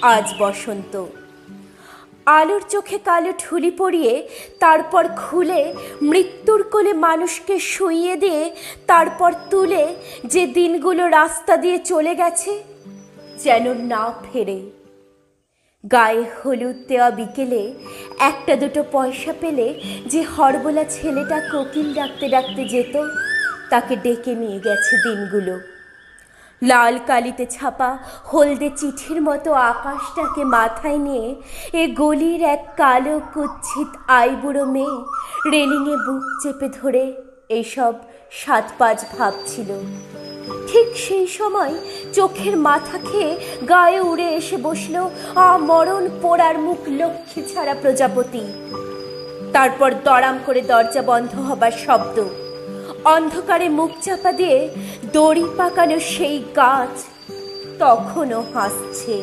আজ বসন্ত। আলোর চোখে কালো ঠুলি পরিয়ে তারপর খুলে মৃত্যুর কোলে মানুষকে শুইয়ে দিয়ে তারপর তুলে যে দিনগুলো রাস্তা দিয়ে চলে গেছে যেন না ফেরে। গায়ে হলুদ দেওয়া বিকেলে একটা দুটো পয়সা পেলে যে হরবোলা ছেলেটা কোকিল ডাকতে ডাকতে যেত তাকে ডেকে নিয়ে গেছে দিনগুলো। লাল কালিতে ছাপা হলদে চিঠির মতো আকাশটাকে মাথায় নিয়ে এ গলির এক কালো কুৎসিত আইবুড়ো মেয়ে রেলিংয়ে বুক চেপে ধরে এইসব সাত পাঁচ ভাবছিল। ঠিক সেই সময় চোখের মাথা খেয়ে গায়ে উড়ে এসে বসল মরণ পোড়ার মুখ লক্ষ্মী ছাড়া প্রজাপতি। তারপর দড়াম করে দরজা বন্ধ হবার শব্দ। অন্ধকারে মুখ চাপা দিয়ে দড়ি পাকানো সেই গাছ তখনও হাসছে।